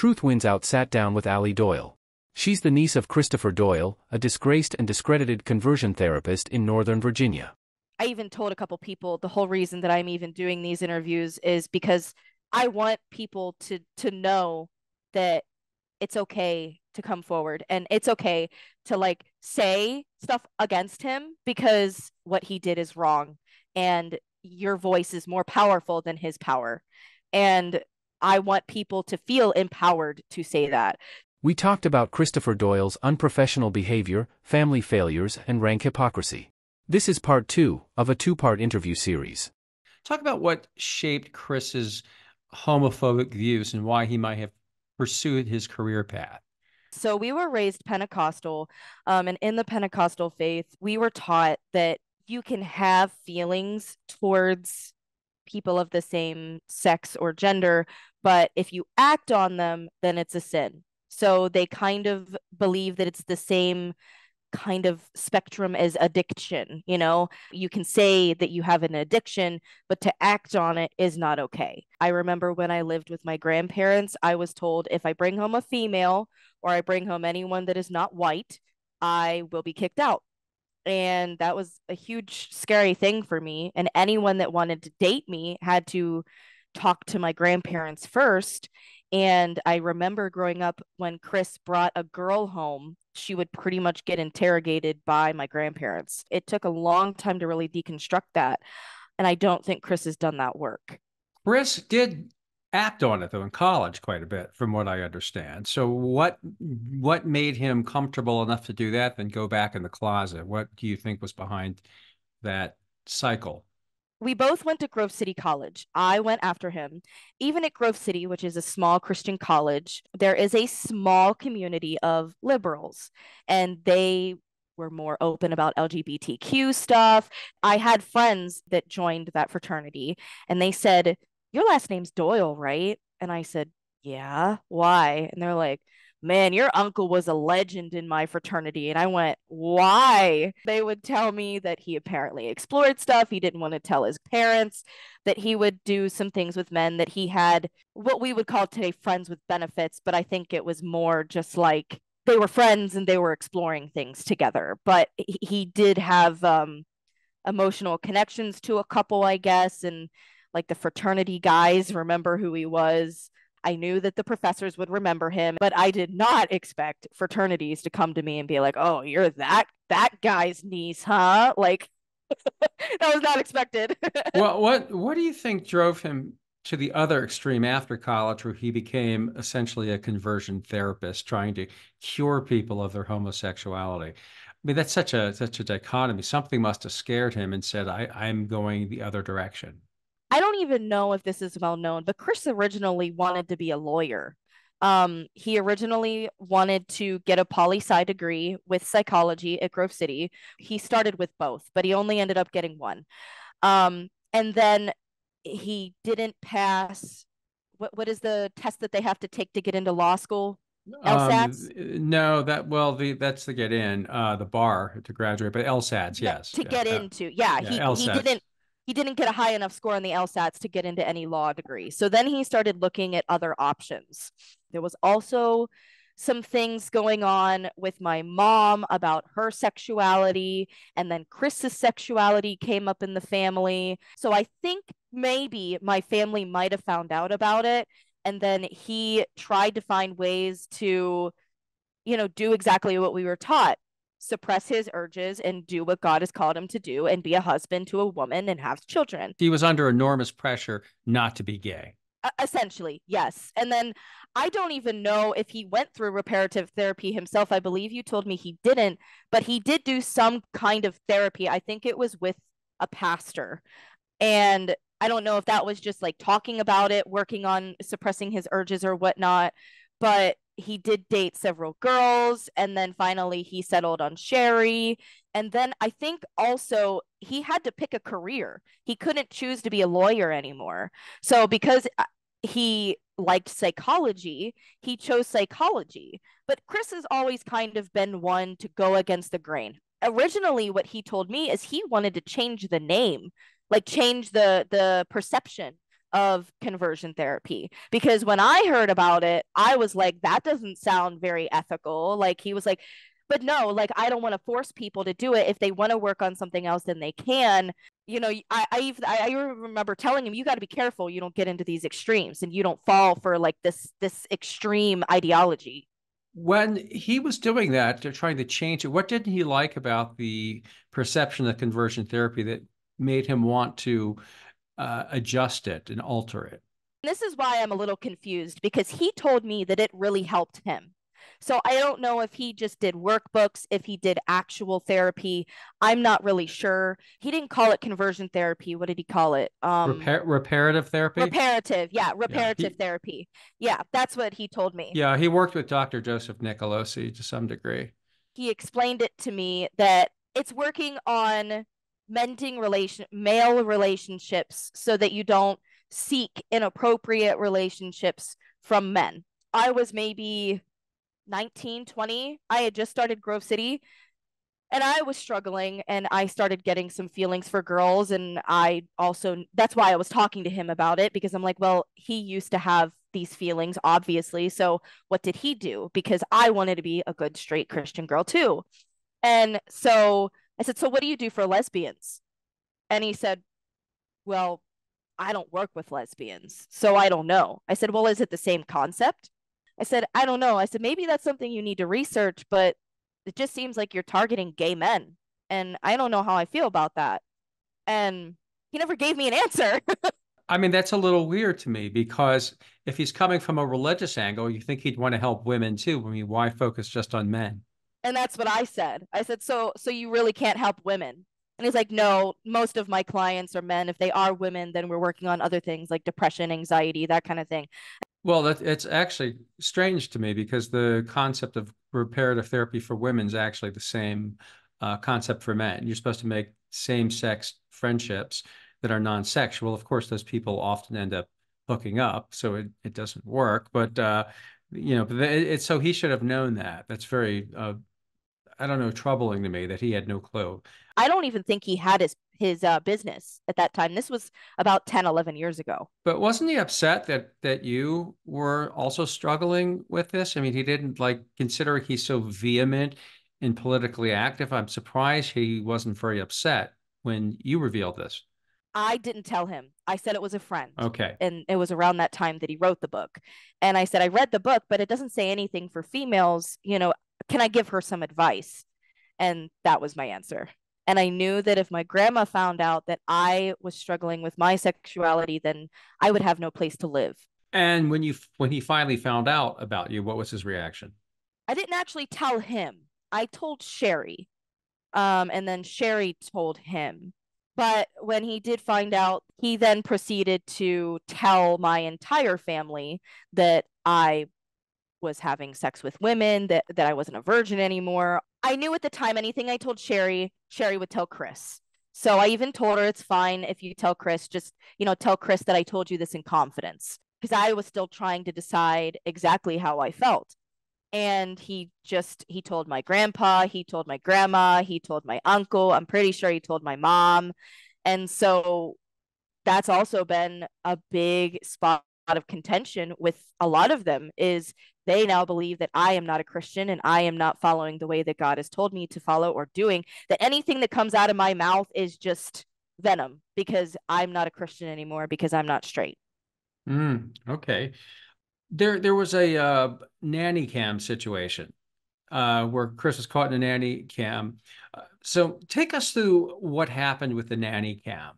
Truth Wins Out sat down with Allie Doyle. She's the niece of Christopher Doyle, a disgraced and discredited conversion therapist in Northern Virginia. I even told a couple people the whole reason that I'm even doing these interviews is because I want people to know that it's okay to come forward and it's okay to like say stuff against him because what he did is wrong and your voice is more powerful than his power. And I want people to feel empowered to say that. We talked about Christopher Doyle's unprofessional behavior, family failures, and rank hypocrisy. This is part 2 of a 2-part interview series. Talk about what shaped Chris's homophobic views and why he might have pursued his career path. So we were raised Pentecostal, and in the Pentecostal faith, we were taught that you can have feelings towards people of the same sex or gender, but if you act on them, then it's a sin. So they kind of believe that it's the same kind of spectrum as addiction. You can say that you have an addiction, but to act on it is not okay. I remember when I lived with my grandparents, I was told if I bring home a female or I bring home anyone that is not white, I will be kicked out. And that was a huge, scary thing for me. And anyone that wanted to date me had to talk to my grandparents first. And I remember growing up when Chris brought a girl home, she would pretty much get interrogated by my grandparents. It took a long time to really deconstruct that. And I don't think Chris has done that work. Chris did act on it, though, in college quite a bit, from what I understand. So what made him comfortable enough to do that, then go back in the closet? What do you think was behind that cycle? We both went to Grove City College. I went after him. Even at Grove City, which is a small Christian college, there is a small community of liberals, and they were more open about LGBTQ stuff. I had friends that joined that fraternity, and they said, "Your last name's Doyle, right?" And I said, "Yeah, why?" And they're like, "Man, your uncle was a legend in my fraternity." And I went, "Why?" They would tell me that he apparently explored stuff. He didn't want to tell his parents that he would do some things with men, that he had what we would call today friends with benefits. But I think it was more just like they were friends and they were exploring things together. But he did have emotional connections to a couple, I guess. And like the fraternity guys remember who he was. I knew that the professors would remember him, but I did not expect fraternities to come to me and be like, "Oh, you're that guy's niece, huh?" Like that was not expected. Well, what do you think drove him to the other extreme after college, where he became essentially a conversion therapist, trying to cure people of their homosexuality? I mean, that's such a dichotomy. Something must have scared him and said, I'm going the other direction. I don't even know if this is well known, but Chris originally wanted to be a lawyer. He originally wanted to get a poli-sci degree with psychology at Grove City. He started with both, but he only ended up getting one. And then he didn't pass. What is the test that they have to take to get into law school? LSATs? No, that's to get in, the bar to graduate, but LSATs, yes. To get into. Yeah, Yeah, he LSATs. he didn't get a high enough score on the LSATs to get into any law degree. So then he started looking at other options. There was also some things going on with my mom about her sexuality, and then Chris's sexuality came up in the family. So I think maybe my family might have found out about it, and then he tried to find ways to, do exactly what we were taught, suppress his urges and do what God has called him to do and be a husband to a woman and have children. He was under enormous pressure not to be gay. Essentially, yes. And then I don't even know if he went through reparative therapy himself. I believe you told me he didn't, but he did do some kind of therapy. I think it was with a pastor. And I don't know if that was just like talking about it, working on suppressing his urges or whatnot, but he did date several girls. And then finally he settled on Sherry. And then I think also he had to pick a career. He couldn't choose to be a lawyer anymore. So because he liked psychology, he chose psychology. But Chris has always kind of been one to go against the grain. Originally, what he told me is he wanted to change the name, like change the perception of conversion therapy. Because when I heard about it, I was like, that doesn't sound very ethical. Like, he was like, but no, like, I don't want to force people to do it. If they want to work on something else, then they can. You know, I remember telling him, you got to be careful. You don't get into these extremes and you don't fall for like this extreme ideology. When he was doing that, they're trying to change it. What didn't he like about the perception of conversion therapy that made him want to adjust it and alter it? This is why I'm a little confused because he told me that it really helped him. So I don't know if he just did workbooks, if he did actual therapy. I'm not really sure. He didn't call it conversion therapy. What did he call it? Reparative therapy? Reparative. Yeah, Yeah. reparative therapy. Yeah, that's what he told me. Yeah, he worked with Dr. Joseph Nicolosi to some degree. He explained it to me that it's working on mending male relationships so that you don't seek inappropriate relationships from men. I was maybe 19, 20. I had just started Grove City and I was struggling and I started getting some feelings for girls. And I also, that's why I was talking to him about it because I'm like, well, he used to have these feelings, obviously. So what did he do? Because I wanted to be a good straight Christian girl too. And so I said, so what do you do for lesbians? And he said, well, I don't work with lesbians, so I don't know. I said, well, is it the same concept? I said, I don't know. I said, maybe that's something you need to research, but it just seems like you're targeting gay men. And I don't know how I feel about that. And he never gave me an answer. I mean, that's a little weird to me because if he's coming from a religious angle, you think he'd want to help women too. I mean, why focus just on men? And that's what I said. I said, so you really can't help women. And he's like, no, most of my clients are men. If they are women, then we're working on other things like depression, anxiety, that kind of thing. Well, it's actually strange to me because the concept of reparative therapy for women is actually the same concept for men. You're supposed to make same-sex friendships that are non-sexual. Of course, those people often end up hooking up, so it doesn't work. But it's so he should have known that. That's very I don't know, troubling to me that he had no clue. I don't even think he had his business at that time. This was about 10, 11 years ago. But wasn't he upset that you were also struggling with this? I mean, he didn't like consider he's so vehement and politically active. I'm surprised he wasn't very upset when you revealed this. I didn't tell him. I said it was a friend. Okay. And it was around that time that he wrote the book. And I said, I read the book, but it doesn't say anything for females. You know, can I give her some advice? And that was my answer. And I knew that if my grandma found out that I was struggling with my sexuality, then I would have no place to live. And when he finally found out about you, what was his reaction? I didn't actually tell him. I told Sherry. And then Sherry told him. But when he did find out, he then proceeded to tell my entire family that I was having sex with women, that I wasn't a virgin anymore. I knew at the time anything I told Sherry, Sherry would tell Chris. So I even told her it's fine if you tell Chris, just, tell Chris that I told you this in confidence because I was still trying to decide exactly how I felt. And he told my grandpa, he told my grandma, he told my uncle. I'm pretty sure he told my mom. And so that's also been a big spot of contention with a lot of them is they now believe that I am not a Christian and I am not following the way that God has told me to follow or doing, that anything that comes out of my mouth is just venom because I'm not a Christian anymore because I'm not straight. Okay. There was a nanny cam situation where Chris was caught in a nanny cam. So take us through what happened with the nanny cam.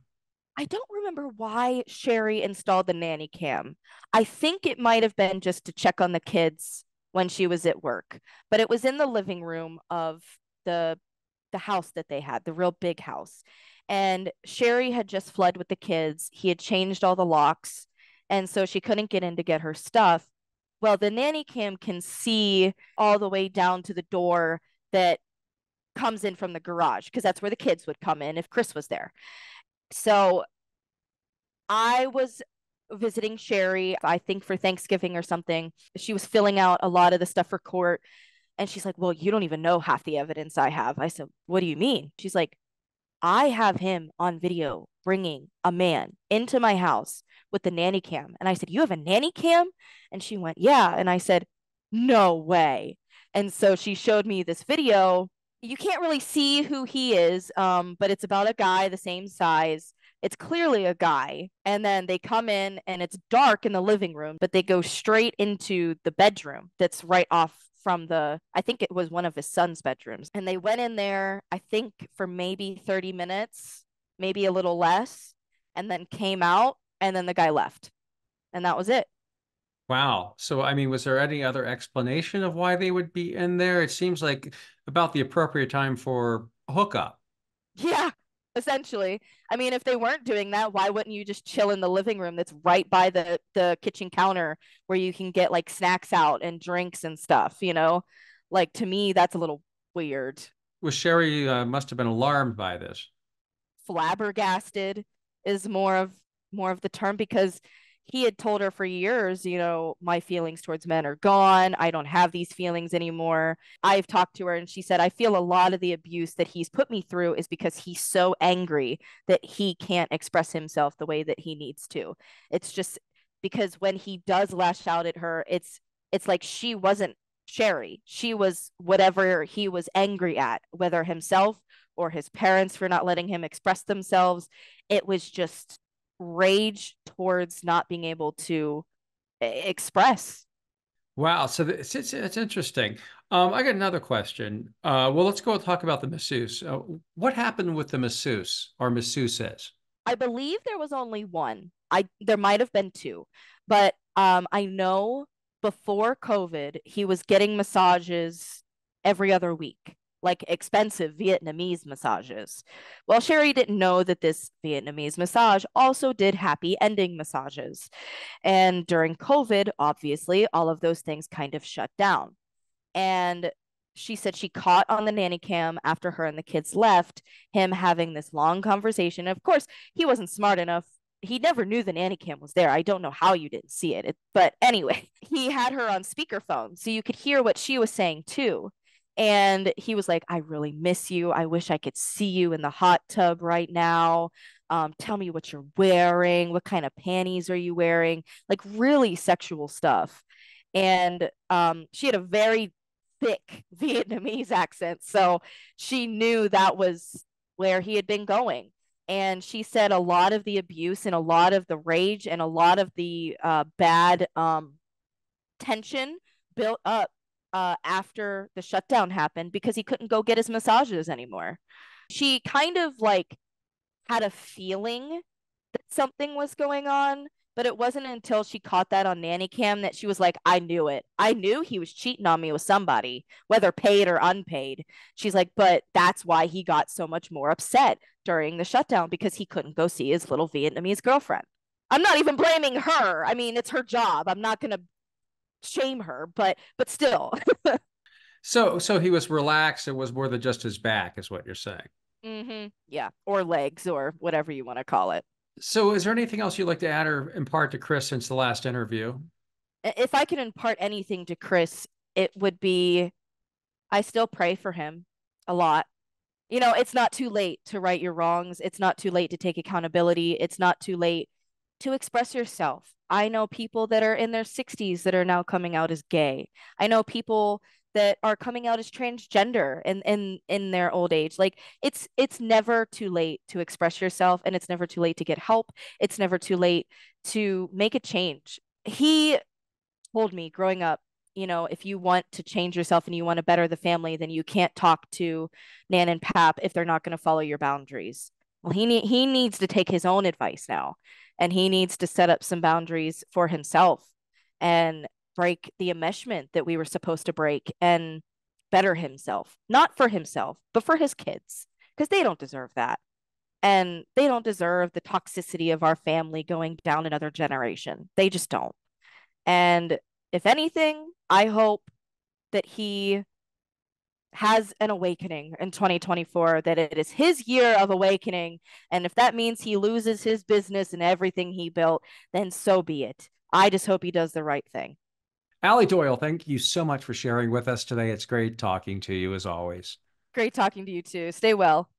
I don't remember why Sherry installed the nanny cam. I think it might have been just to check on the kids when she was at work, but it was in the living room of the the house that they had, the real big house. And Sherry had just fled with the kids. He had changed all the locks, and so she couldn't get in to get her stuff. Well, the nanny cam can see all the way down to the door that comes in from the garage because that's where the kids would come in if Chris was there. So I was visiting Sherry, I think for Thanksgiving or something. She was filling out a lot of the stuff for court. And she's like, well, you don't even know half the evidence I have. I said, what do you mean? She's like, I have him on video bringing a man into my house with the nanny cam. And I said, "You have a nanny cam?" And she went, "Yeah." And I said, "No way." And so she showed me this video. You can't really see who he is, but it's about a guy the same size. It's clearly a guy. And then they come in and it's dark in the living room, but they go straight into the bedroom that's right off from I think it was one of his son's bedrooms. And they went in there, I think, for maybe 30 minutes, maybe a little less, and then came out, and then the guy left. And that was it. Wow. So, I mean, was there any other explanation of why they would be in there? It seems like about the appropriate time for a hookup. Yeah, essentially. I mean, if they weren't doing that, why wouldn't you just chill in the living room that's right by the kitchen counter where you can get like snacks out and drinks and stuff, you know? Like to me, that's a little weird. Was Sherry must have been alarmed by this. Flabbergasted is more of the term because he had told her for years, my feelings towards men are gone. I don't have these feelings anymore. I've talked to her and she said, I feel a lot of the abuse that he's put me through is because he's so angry that he can't express himself the way that he needs to. It's just because when he does lash out at her, it's like she wasn't Sherry. She was whatever he was angry at, whether himself or his parents for not letting him express themselves. It was just rage towards not being able to express. Wow. So it's interesting. I got another question. Well, let's go talk about the masseuse. What happened with the masseuse or masseuses? I believe there was only one. There might have been two, but I know before COVID, he was getting massages every other week, like expensive Vietnamese massages. Well, Sherry didn't know that this Vietnamese massage also did happy ending massages. And during COVID, obviously, all of those things kind of shut down. And she said she caught on the nanny cam after her and the kids left him having this long conversation. Of course, he wasn't smart enough. He never knew the nanny cam was there. I don't know how you didn't see it. But anyway, he had her on speakerphone so you could hear what she was saying too. And he was like, I really miss you. I wish I could see you in the hot tub right now. Tell me what you're wearing. What kind of panties are you wearing? Like really sexual stuff. And she had a very thick Vietnamese accent. So she knew that was where he had been going. And she said a lot of the abuse and a lot of the rage and a lot of the bad tension built up after the shutdown happened because he couldn't go get his massages anymore. She kind of like had a feeling that something was going on, but it wasn't until she caught that on nanny cam that she was like, I knew it. I knew he was cheating on me with somebody, whether paid or unpaid. She's like, but that's why he got so much more upset during the shutdown because he couldn't go see his little Vietnamese girlfriend. I'm not even blaming her. I mean, it's her job. I'm not going to shame her, but still. So he was relaxed. It was more than just his back, is what you're saying. Yeah, or legs or whatever you want to call it. So is there anything else you'd like to add or impart to Chris since the last interview? If I could impart anything to Chris, it would be I still pray for him a lot. It's not too late to right your wrongs. It's not too late to take accountability. It's not too late to express yourself. I know people that are in their 60s that are now coming out as gay. I know people that are coming out as transgender in their old age. Like it's never too late to express yourself and it's never too late to get help. It's never too late to make a change. He told me growing up, if you want to change yourself and you want to better the family, then you can't talk to Nan and Pap if they're not going to follow your boundaries. Well, he needs to take his own advice now, and he needs to set up some boundaries for himself and break the enmeshment that we were supposed to break and better himself, not for himself, but for his kids, because they don't deserve that. And they don't deserve the toxicity of our family going down another generation. They just don't. And if anything, I hope that he has an awakening in 2024, that it is his year of awakening. And if that means he loses his business and everything he built, then so be it. I just hope he does the right thing. Allie Doyle, thank you so much for sharing with us today. It's great talking to you as always. Great talking to you too. Stay well.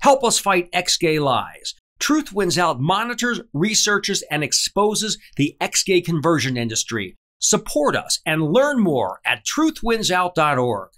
Help us fight ex-gay lies. Truth Wins Out monitors, researches, and exposes the ex-gay conversion industry. Support us and learn more at truthwinsout.org.